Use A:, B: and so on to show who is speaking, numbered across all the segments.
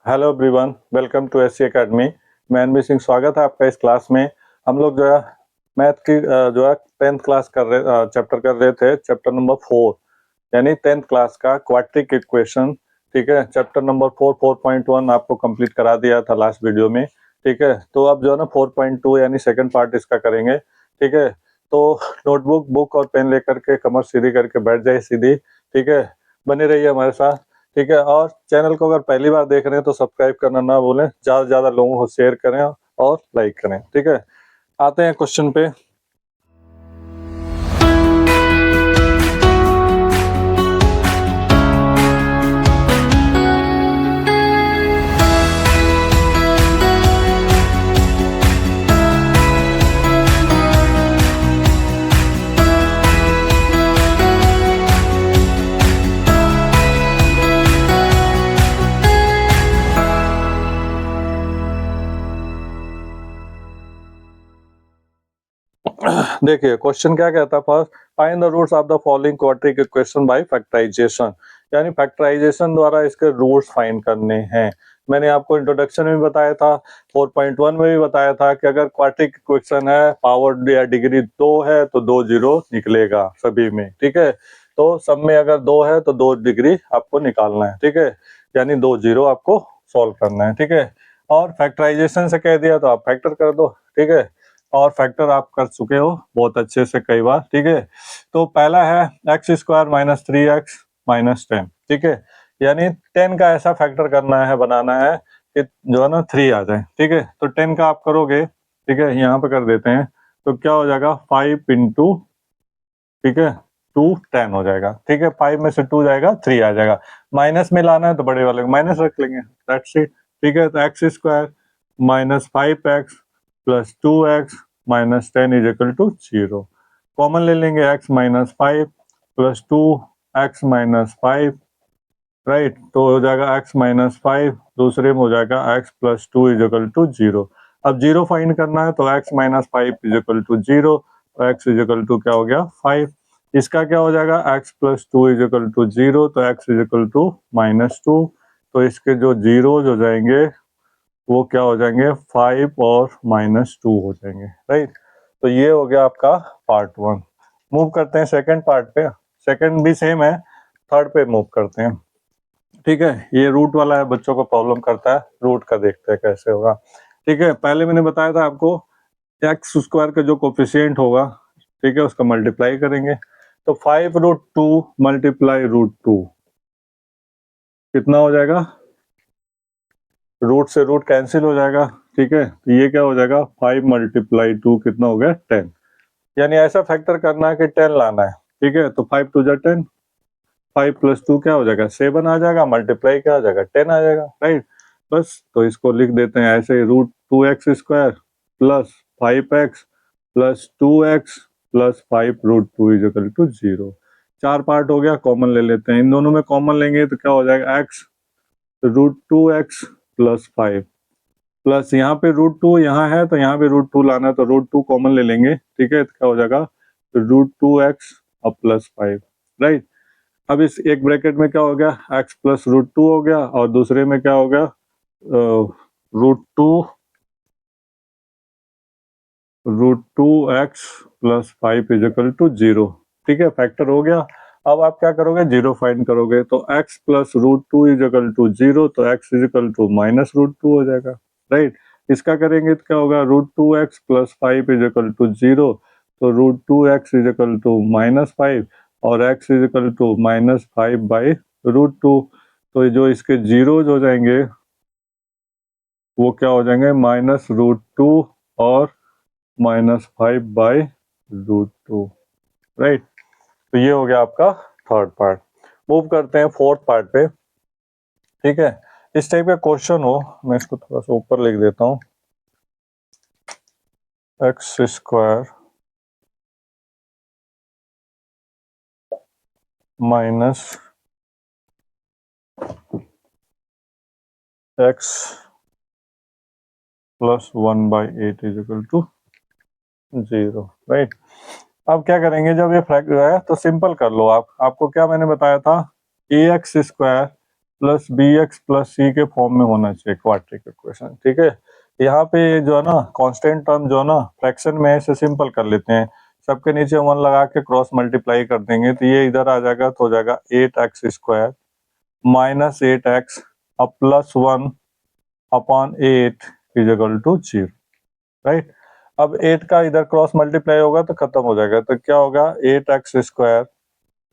A: Hello everyone, welcome to SC academy. मैं NB Singh, स्वागत है आपका इस क्लास में। हम लोग जो है मैथ की जो है 10th क्लास चैप्टर कर रहे थे, चैप्टर नंबर 4 यानी 10th क्लास का क्वाड्रेटिक इक्वेशन। ठीक है, चैप्टर नंबर 4 4.1 आपको कंप्लीट करा दिया था लास्ट वीडियो में। ठीक है, तो अब जो है ना 4.2 यानी सेकंड पार्ट इसका करेंगे। ठीक है, तो नोटबुक बुक और पेन लेकर के कमर सीधी करके बैठ जाए सीधी। ठीक है, बने रहिए हमारे साथ। ठीक है, और चैनल को अगर पहली बार देख रहे हैं तो सब्सक्राइब करना ना भूलें, ज़्यादा से ज़्यादा लोगों को शेयर करें और लाइक करें। ठीक है, आते हैं क्वेश्चन पे। देखिए क्वेश्चन क्या कहता है, first find the roots of the following quadratic equation by factorization, यानी फैक्टराइजेशन द्वारा इसके रूट्स फाइंड करने हैं। मैंने आपको इंट्रोडक्शन में बताया था, 4.1 में भी बताया था कि अगर क्वाड्रेटिक इक्वेशन है, पावर या डिग्री 2 है तो 2 जीरो निकलेगा सभी में। ठीक है, तो सब में अगर 2 है तो 2 डिग्री आपको निकालना है। ठीक है, यानी 2 जीरो आपको सॉल्व करना है। ठीक है, और फैक्टराइजेशन से कह दिया तो आप फैक्टर कर दो। ठीक है, और फैक्टर आप कर चुके हो बहुत अच्छे से कई बार। ठीक है, तो पहला है x square minus 3x minus 10। ठीक है, यानी 10 का ऐसा फैक्टर करना है, बनाना है कि जो है ना 3 आ जाए। ठीक है, तो 10 का आप करोगे, ठीक है, यहाँ पे कर देते हैं, तो क्या हो जाएगा 5 इंटू, ठीक है, 2 10 हो जाएगा। ठीक है, 5 में से 2 जाएगा 3 आ जाएगा। माइनस में लाना है तो बड़े वाले को माइनस रख लेंगे, दैट्स इट। ठीक है, तो x square minus 5x plus 2x minus 10 is equal to 0। Common ले लेंगे, x minus 5 plus 2 x minus 5, right, तो हो जाएगा x माइनस 5, दूसरे में हो जाएगा x plus 2 is equal to 0। अब जीरो फाइंड करना है तो x minus 5 is equal to 0, तो x इज इक्वल टू क्या हो गया 5। इसका क्या हो जाएगा x plus 2 is equal to 0, तो x is equal to minus 2। तो इसके जो जीरोज हो जाएंगे वो क्या हो जाएंगे 5 और माइनस 2 हो जाएंगे, राइट। तो ये हो गया आपका पार्ट 1। मूव करते हैं सेकंड पार्ट पे। सेकंड भी सेम है, थर्ड पे मूव करते हैं। ठीक है, ये रूट वाला है, बच्चों को प्रॉब्लम करता है, रूट का देखते हैं कैसे होगा। ठीक है, पहले मैंने बताया था आपको एक्स स्क्वायर का जो कोफिशिएंट होगा, ठीक है, उसका मल्टीप्लाई करेंगे। तो 5 रूट 2 मल्टीप्लाई रूट 2 कितना हो जाएगा, रूट से रूट कैंसिल हो जाएगा। ठीक है, तो ये क्या हो जाएगा 5 मल्टीप्लाई 2 कितना हो गया 10, यानी ऐसा फैक्टर करना है कि 10 लाना है। ठीक है, तो 5 टू जा 10, 5 प्लस 2 क्या हो जाएगा 7 आ जाएगा, मल्टीप्लाई क्या आ जाएगा 10 आ जाएगा, राइट। बस, तो इसको लिख देते हैं ऐसे, root 2x square plus 5x plus 2x plus 5 root 2 is equal to 0। 4 part हो गया, कॉमन ले लेते हैं, इन दोनों में कॉमन लेंगे तो क्या हो जाएगा x root 2x plus 5 plus यहाँ पे रूट 2 यहाँ है तो यहाँ पे रूट 2 लाना है, तो रूट 2 कॉमन ले लेंगे। ठीक है, तो क्या हो जाएगा रूट 2x अब प्लस 5, राइट। अब इस एक ब्रैकेट में क्या हो गया x प्लस रूट 2 हो गया, और दूसरे में क्या हो गया root two x plus 5 is equal to 0। ठीक है, फैक्टर हो गया। अब आप क्या करोगे, जीरो फाइंड करोगे, तो x प्लस रूट 2 इज इक्वल टू 0, तो x इज इक्वल टू माइनस रूट 2 हो जाएगा, राइट। इसका करेंगे तो क्या होगा root 2x plus 5 is equal to 0, तो root 2x is equal to minus 5 और x is equal to minus 5 by root 2। तो जो इसके जीरोज हो जाएंगे वो क्या हो जाएंगे माइनस रूट 2 और माइनस 5 बाई रूट 2, राइट। तो ये हो गया आपका थर्ड पार्ट। मूव करते हैं फोर्थ पार्ट पे। ठीक है, इस टाइप का क्वेश्चन हो, मैं इसको थोड़ा सा ऊपर लिख देता हूँ, x square minus x plus 1/8 is equal to 0, right. अब क्या करेंगे, जब ये फ्रैक्ट है तो सिंपल कर लो आप। आपको क्या मैंने बताया था, A X square plus B X plus C के फॉर्म में होना चाहिए क्वाड्रेटिक इक्वेशन, ठीक है। यहाँ पे जो है ना कांस्टेंट टर्म जो है ना फ्रैक्शन में है, इसे सिंपल कर लेते हैं, सबके नीचे 1 लगा के क्रॉस मल्टीप्लाई कर देंगे तो ये इधर आ जाएगा तो हो जाएगा 8x² माइनस 8x अब plus 1 upon 8 is equal to 0, right. अब 8 का इधर क्रॉस मल्टीप्लाई होगा तो खत्म हो जाएगा, तो क्या होगा 8x²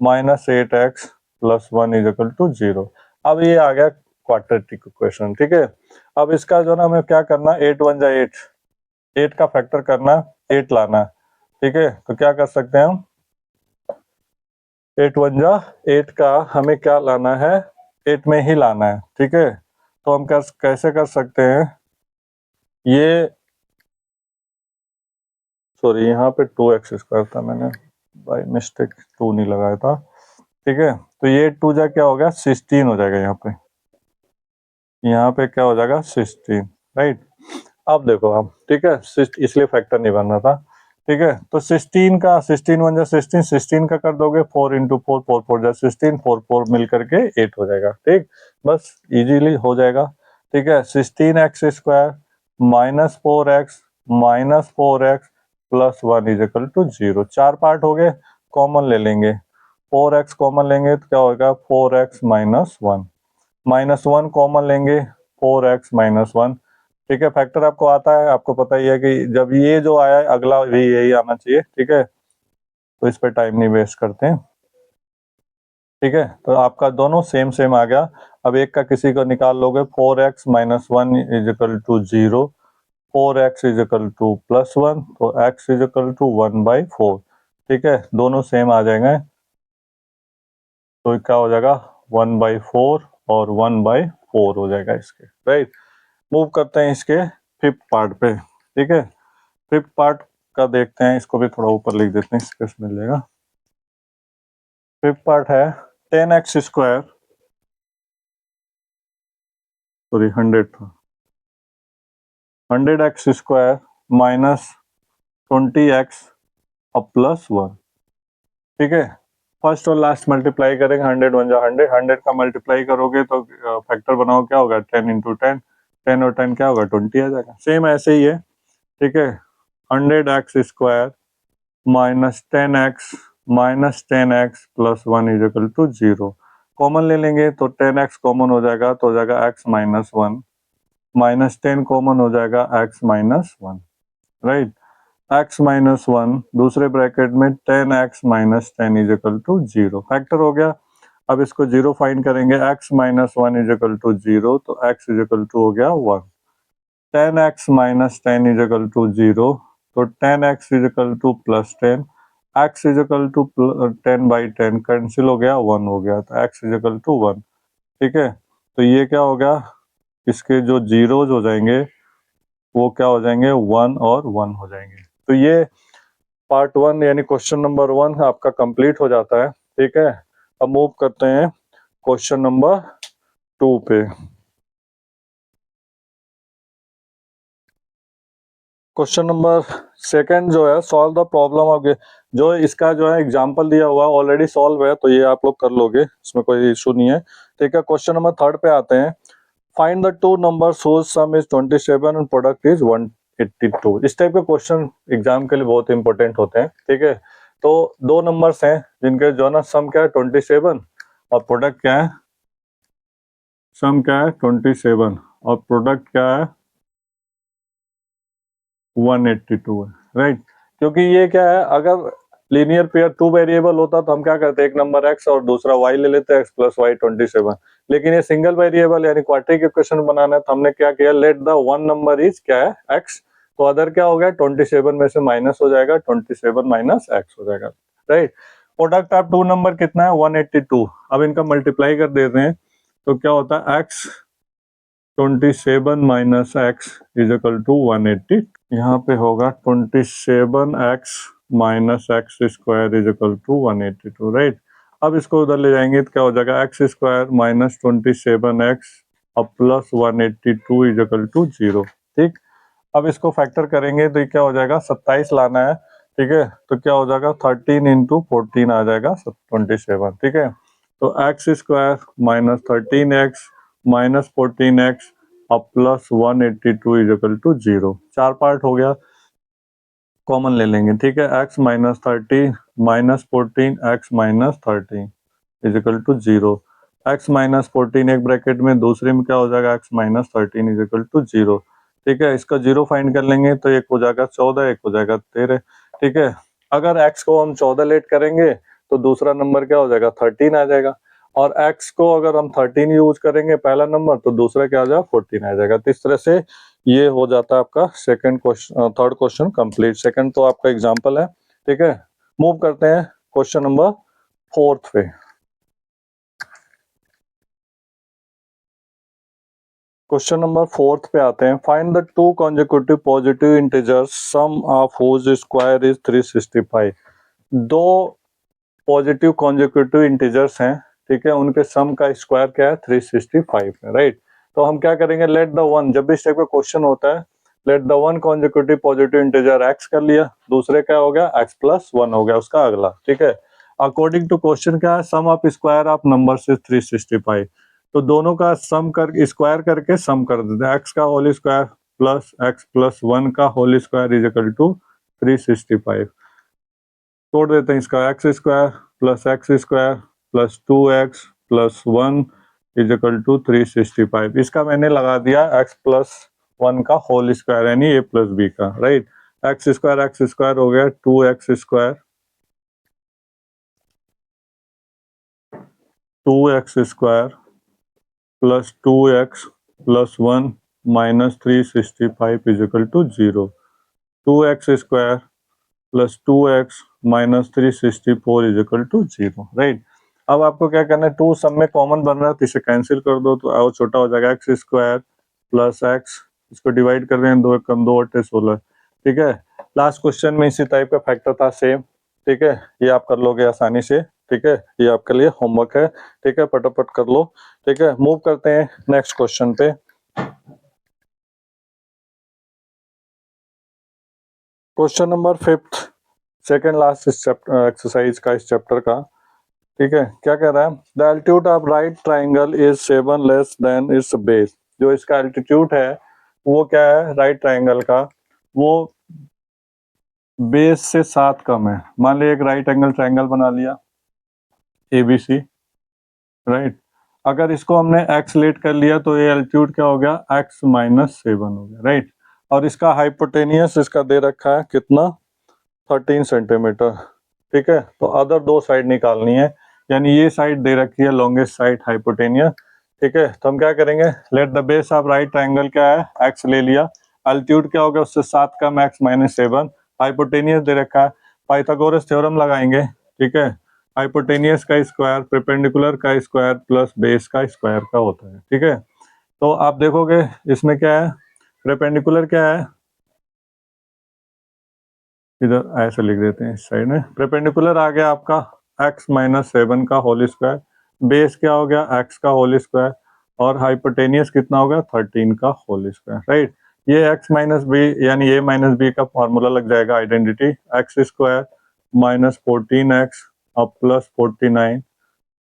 A: minus 8x plus 1 is equal to 0। अब ये आ गया क्वाड्रेटिक इक्वेशन, ठीक है। अब इसका जो ना हमें क्या करना, 8 1 जा 8, 8 का फैक्टर करना, 8 लाना, ठीक है। तो क्या कर सकते हैं हम, 8 1 जा 8 का हमें क्या लाना है, 8 में ही लाना है, ठीक है। तो हम कैसे कर सकते हैं, ये सॉरी यहाँ पे 2x² था, मैंने बाय मिस्टेक 2 नहीं लगाया था, ठीक है। तो ये 2 जा क्या हो गया 16 हो जाएगा, यहाँ पे क्या हो जाएगा 16, राइट। अब देखो आप, ठीक है, इसलिए फैक्टर नहीं बन रहा था, ठीक है। तो 16 का 16 1 जा 16, 16 का कर दोगे 4 इंटू 4, 4 4 जा 16, 4 4 मिल करके 8 हो जाएगा, ठीक। बस इजीली हो जाएगा, ठीक है। 16x² minus 4x minus 4x plus 1 is equal to 0। 4 part हो गए, कॉमन ले लेंगे, 4x कॉमन लेंगे तो क्या होगा 4x माइनस 1, माइनस 1 कॉमन लेंगे 4x माइनस 1, ठीक है। फैक्टर आपको आता है, आपको पता ही है कि जब ये जो आया है अगला भी यही आना चाहिए, ठीक है। तो इस पे टाइम नहीं वेस्ट करते हैं, ठीक है। तो आपका दोनों सेम सेम आ गया। अब एक का किसी को निकाल लोगे, 4x minus 1 is equal to 0, 4x is equal to plus 1, तो x इज इक्वल टू 1/4, ठीक है। दोनों सेम आ जाएंगे तो क्या हो जाएगा 1/4 और 1/4 हो जाएगा इसके, राइट। मूव करते हैं इसके फिफ्थ पार्ट पे, ठीक है। फिफ्थ पार्ट का देखते हैं, इसको भी थोड़ा ऊपर लिख देते हैं, स्पेस मिल जाएगा। फिफ्थ पार्ट है 10x², सॉरी 100 था, 100x² माइनस 20x अब प्लस 1, ठीक है। फर्स्ट और लास्ट मल्टीप्लाई करेंगे, 100 1 जा 100, 100 का मल्टीप्लाई करोगे तो फैक्टर बनाओ क्या होगा 10 इंटू 10, 10 और 10 क्या होगा 20 आ जाएगा। सेम ऐसे ही है, ठीक है। 100x² minus 10x minus 10x plus 1 is equal to 0। Common ले लेंगे तो 10x कॉमन हो जाएगा तो हो जाएगा x माइनस 1, माइनस 10 कॉमन हो जाएगा x minus 1, right. x minus 1 दूसरे ब्रैकेट में 10x minus 10 is equal to 0, factor हो गया। अब इसको 0 फाइंड करेंगे, x minus 1 is equal to 0, तो x इज इक्वल टू हो गया 1, 10x minus 10 is equal to 0, तो 10x is equal to plus 10, x is equal to 10/10 cancel हो गया 1 हो गया, तो x इज इक्वल टू 1, ठीक है। तो ये क्या हो गया, इसके जो जीरोज हो जाएंगे वो क्या हो जाएंगे 1 और 1 हो जाएंगे। तो ये पार्ट 1 यानी क्वेश्चन नंबर 1 आपका कंप्लीट हो जाता है, ठीक है। अब मूव करते हैं क्वेश्चन नंबर 2 पे। क्वेश्चन नंबर सेकंड जो है, सॉल्व द प्रॉब्लम ऑफ, जो इसका जो है एग्जांपल दिया हुआ ऑलरेडी सॉल्व है, तो ये आप लोग कर लोगे, इसमें कोई इशू नहीं है, ठीक है। क्वेश्चन नंबर थर्ड पे आते हैं, find the two numbers whose sum is 27 and product is 182। इस टाइप के क्वेश्चन एग्जाम के लिए बहुत इंपॉर्टेंट होते हैं, ठीक है। तो दो नंबर्स हैं जिनके जो ना सम क्या है 27 और प्रोडक्ट क्या है, सम क्या है 27 और प्रोडक्ट क्या है 182 है, राइट। क्योंकि ये क्या है, अगर लीनियर पेयर 2 वेरिएबल होता तो हम क्या करते, एक नंबर x और दूसरा y ले लेते, x प्लस वाई 27। लेकिन ये सिंगल वेरिएबल यानी क्वाड्रेटिक इक्वेशन बनाना है, तो हमने क्या किया, let the one number is क्या है x, तो अदर क्या हो गया 27 में से माइनस हो जाएगा, 27 माइनस x हो जाएगा, right. Product of two number कितना है 182, अब इनका मल्टीप्लाई कर देते हैं तो क्या होता है x 27 minus x is equal to 180, यहाँ पे होगा 27x minus x² is equal to 182, right. अब इसको उधर ले जाएंगे तो क्या हो जाएगा x² माइनस 27x अब प्लस 182 इज इक्वल टू 0, ठीक। अब इसको फैक्टर करेंगे तो ये क्या हो जाएगा 27 लाना है, ठीक है। तो क्या हो जाएगा 13 इंटू 14 आ जाएगा 27, ठीक है। तो x square minus 13x minus 14x अब plus 182 is equal to 0। 4 part हो गया, कॉमन ले लेंगे, ठीक है। x minus 30 minus 14 x minus 13 is equal to 0। x minus 14 एक ब्रैकेट में, दूसरे में क्या हो जाएगा x minus 13 is equal to 0, ठीक है। इसका 0 फाइंड कर लेंगे तो एक हो जाएगा 14, एक हो जाएगा 13, ठीक है। अगर x को हम 14 लेट करेंगे तो दूसरा नंबर क्या हो जाएगा 13 आ जाएगा, और x को अगर हम 13 यूज करेंगे पहला नंबर तो दूसरा क्या आ जाएगा 14 आ जाएगा। तो इस तरह से ये हो जाता है आपका second question, third question complete. Second तो आपका एग्जांपल है, ठीक है। मूव करते हैं क्वेश्चन नंबर फोर्थ पे। क्वेश्चन नंबर फोर्थ पे आते हैं। Find the two consecutive positive integers sum of whose square is 365। दो पॉजिटिव कॉन्जिक्यूटिव इंटीजर्स हैं, ठीक है, उनके सम का स्क्वायर क्या है 365 है, राइट। तो हम क्या करेंगे, लेट द वन, जब भी इस टाइप का क्वेश्चन होता है let the one consecutive positive integer x कर लिया, दूसरे क्या हो गया एक्स प्लस वन हो गया उसका अगला, ठीक है। अकॉर्डिंग टू क्वेश्चन क्या है, सम ऑफ स्क्वायर ऑफ नंबर से 365, तो दोनों का सम कर स्क्वायर करके सम कर देते हैं, एक्स का whole square plus X plus one का whole square is equal to 365। तोड़ देते हैं इसका, X square plus 2x plus one is equal to 365। इसका मैंने लगा दिया एक्स प्लस वन का होल स्क्वायर यानी a प्लस बी का, राइट। एक्स स्क्वायर हो गया 2x square plus 2x plus one minus 365 is equal to 0। 2x square plus 2x minus 364 is equal to 0, right. अब आपको क्या करना है, टू सब में कॉमन बन रहा है तो इसे कैंसिल कर दो तो और छोटा हो जाएगा एक्स स्क्वायर प्लस एक्स, इसको डिवाइड कर रहे हैं, 2 कम 2 8 16, ठीक है। लास्ट क्वेश्चन में इसी टाइप का फैक्टर था सेम, ठीक है, ये आप कर लोगे आसानी से, ठीक है, ये आपके लिए होमवर्क है, ठीक है, फटाफट कर लो, ठीक है। मूव करते हैं नेक्स्ट क्वेश्चन पे। Question number fifth, second last exercise का इस चैप्टर का, ठीक है। क्या कह रहा है, the altitude of right triangle is 7 less than it's base. जो इसका एल्टीट्यूड है वो क्या है, राइट ट्राइंगल का, वो बेस से 7 कम है। मान लीजिए एक राइट एंगल ट्राइंगल बना लिया ABC, राइट। अगर इसको हमने x लेट कर लिया तो ये एल्टीट्यूड क्या हो गया x माइनस 7 हो गया, राइट। और इसका हाइपोटेनियस इसका दे रखा है कितना 13 सेंटीमीटर, ठीक है। तो अदर दो साइड निकालनी है, यानी ये साइड दे रखी है लॉन्गेस्ट साइड हाइपोटेनियस, ठीक है। तो हम क्या करेंगे, let the base of right triangle क्या है x ले लिया, अल्टीट्यूड क्या हो गया उससे 7 कम x माइनस 7, हाइपोटेनियस दे रखा है, पाइथागोरस थ्योरम लगाएंगे, ठीक है। हाइपोटेनियस का स्क्वायर परपेंडिकुलर का स्क्वायर प्लस बेस का स्क्वायर का होता है, ठीक है। तो आप देखोगे इसमें क्या है, परपेंडिकुलर क्या है, इधर ऐसे लिख देते हैं इस साइड में, परपेंडिकुलर आ गया आपका x माइनस 7 का होल स्क्वायर, बेस क्या हो गया x का होल स्क्वायर, और हाइपोटेनियस कितना होगा 13 का होल स्क्वायर, राइट। ये x माइनस बी यानी a माइनस बी का फॉर्मूला लग जाएगा identity, x square minus 14x अब प्लस 49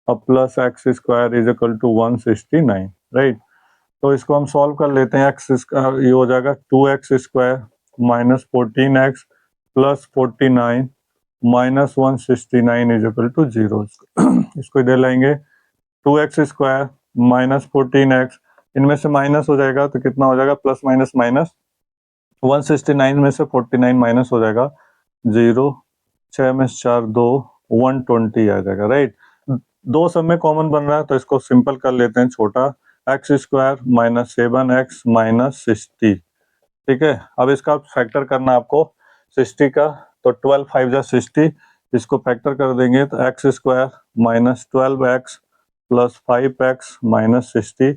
A: अब plus x square is equal to 169, right. तो इसको हम सॉल्व कर लेते हैं, एक्स ये हो जाएगा 2x square minus 14x plus 49 minus 169 is equal to 0। इसको इधर लाएंगे, 2x स्क्वायर माइनस 14x, इनमें से माइनस हो जाएगा तो कितना हो जाएगा प्लस माइनस माइनस, 169 में से 49 माइनस हो जाएगा 0, 6 में 4 2 120 आ जाएगा, राइट। दो सब में कॉमन बन रहा है तो इसको सिंपल कर लेते हैं, छोटा x square minus 7x minus 60, ठीक है। अब इसका फैक्टर करना आपको 60 का, तो 12 5 जा 60, इसको फैक्टर कर देंगे तो x square minus 12x plus 5x minus 60।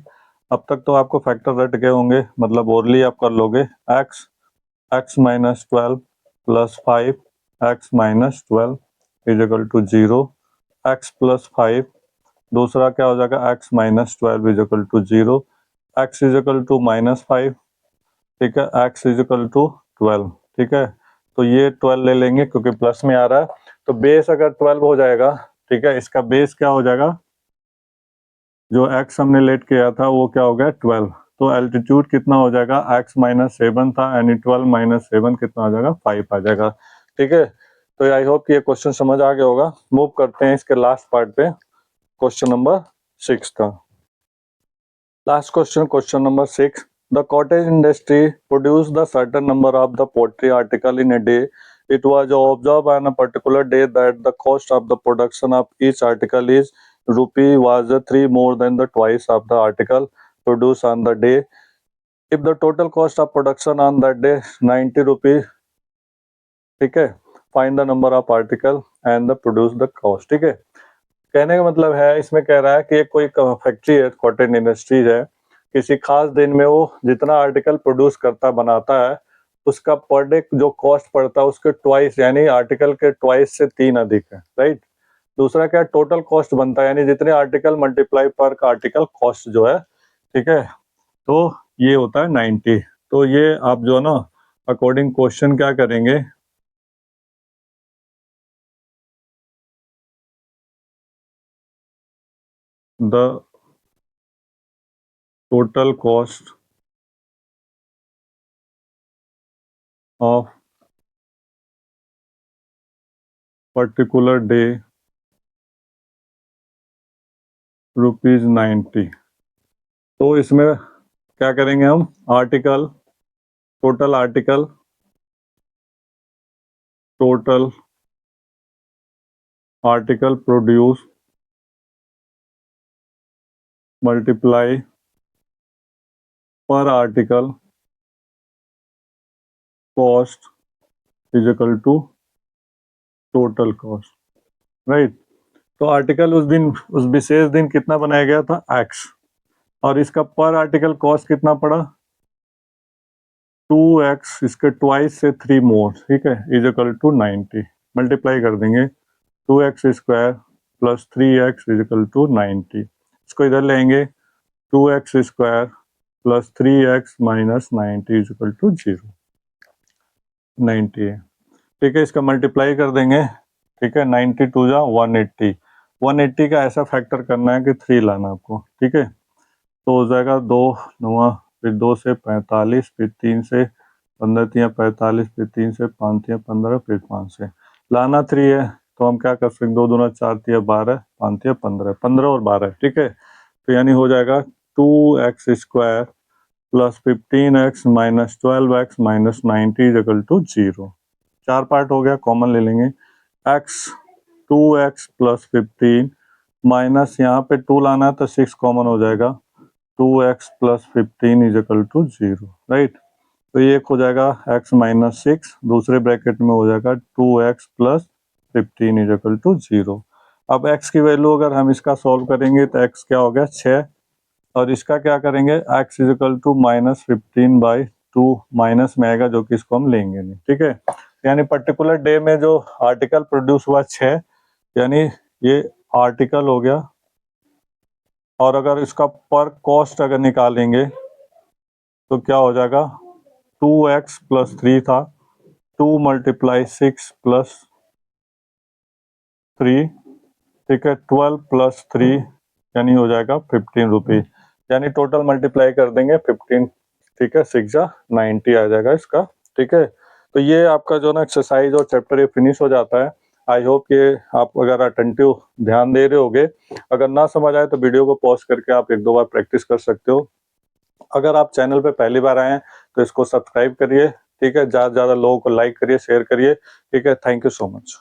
A: अब तक तो आपको फैक्टर रट गए होंगे, मतलब ओरली आप कर लोगे, x minus 12 plus 5 x minus 12 is equal to 0, x plus 5, दूसरा क्या हो जाएगा x minus 12 is equal to 0, x is equal to minus 5, ठीक है, x इज इक्वल टू 12, ठीक है। तो ये 12 ले लेंगे क्योंकि प्लस में आ रहा है, तो बेस अगर 12 हो जाएगा, ठीक है, इसका बेस क्या हो जाएगा जो x हमने लेट किया था वो क्या हो गया 12, तो एल्टीट्यूड कितना हो जाएगा x माइनस 7 था, यानी 12 माइनस 7 कितना आ जाएगा 5 आ जाएगा। ठीक है, तो आई होप कि ये क्वेश्चन समझ आ गया होगा। मूव करते हैं इसके लास्ट पार्ट पे, क्वेश्चन नंबर 6 का last question, question number 6। The cottage industry produce the certain number of the poultry article in a day. It was observed on a particular day that the cost of the production of each article is rupee was 3 more than the twice of the article produced on the day. If the total cost of production on that day 90 rupee, ठीक है, find the number of article and the produce the cost। ठीक है, कहने का मतलब है, इसमें कह रहा है कि कोई फैक्ट्री है, कॉटन इंडस्ट्रीज है, किसी खास दिन में वो जितना आर्टिकल प्रोड्यूस करता बनाता है उसका पर डे जो कॉस्ट पड़ता है उसके ट्वाइस, यानी आर्टिकल के ट्वाइस से 3 अधिक है, राइट। दूसरा क्या, टोटल कॉस्ट बनता है, यानी जितने article multiply per article cost जो है, ठीक है, तो ये होता है 90। तो ये आप जो है ना अकॉर्डिंग क्वेश्चन क्या करेंगे, the total cost of particular day ₹90। तो इसमें क्या करेंगे हम, article, total article, total article produce multiply per article cost is equal to total cost, right. तो आर्टिकल उस दिन, उस विशेष दिन कितना बनाया गया था x, और इसका पर आर्टिकल कॉस्ट कितना पड़ा 2x, इसके ट्वाइस से 3 मोर, ठीक है, इज इक्वल टू 90। मल्टीप्लाई कर देंगे 2x square plus 3x is equal to 90। इसको इधर लेंगे 2x square plus 3x minus 90 is equal to 0, 90 है, ठीक है। इसका मल्टीप्लाई कर देंगे, ठीक है, 90 टू जा 180, 180 का ऐसा फैक्टर करना है कि 3 लाना आपको, ठीक है। तो हो जाएगा 2 9, फिर 2 से 45, फिर 3 से 15 तिया 45, फिर 3 से 5 तिया 15, फिर 5 से लाना 3 है, तो हम क्या कर सकते हैं, 2 दूना 4 तिया 12, 5 तिया 15, 15 और 12, ठीक है। तो यानी हो जाएगा 2x square plus 15x minus 12x minus 90 is equal to 0। 4 part हो गया, कॉमन ले लेंगे, x 2x प्लस 15 माइनस यहाँ पे 2 लाना है तो 6 कॉमन हो जाएगा, 2x plus 15 is equal to 0, right. तो ये एक हो जाएगा x माइनस 6, दूसरे ब्रैकेट में हो जाएगा 2x plus 15 is equal to 0। अब x की वैल्यू अगर हम इसका सॉल्व करेंगे तो x क्या हो गया 6, और इसका क्या करेंगे x is equal to minus 15/2 minus में आएगा, जो कि इसको हम लेंगे नहीं, ठीक है। यानी पर्टिकुलर डे में जो आर्टिकल प्रोड्यूस हुआ 6, यानी ये आर्टिकल हो गया, और अगर इसका पर कॉस्ट अगर निकालेंगे तो क्या हो जाएगा 2x प्लस 3 था, 2 मल्टीप्लाई 6 प्लस 3, ठीक है, 12 प्लस 3 यानी हो जाएगा 15 रुपीज, यानी टोटल मल्टीप्लाई कर देंगे 15, ठीक है, 6 जा 90 आ जाएगा इसका, ठीक है। तो ये आपका जो ना एक्सरसाइज और चैप्टर ये फिनिश हो जाता है। आई होप कि आप अगर अटेंटिव ध्यान दे रहे होगे, अगर ना समझ आए तो वीडियो को पॉज करके आप 1-2 बार प्रैक्टिस कर सकते हो। अगर आप चैनल पे पहली बार आए हैं तो इसको सब्सक्राइब करिए, ठीक है, ज़्यादा से ज़्यादा लोगों को लाइक करिए, शेयर करिए, ठीक है। Thank you so much.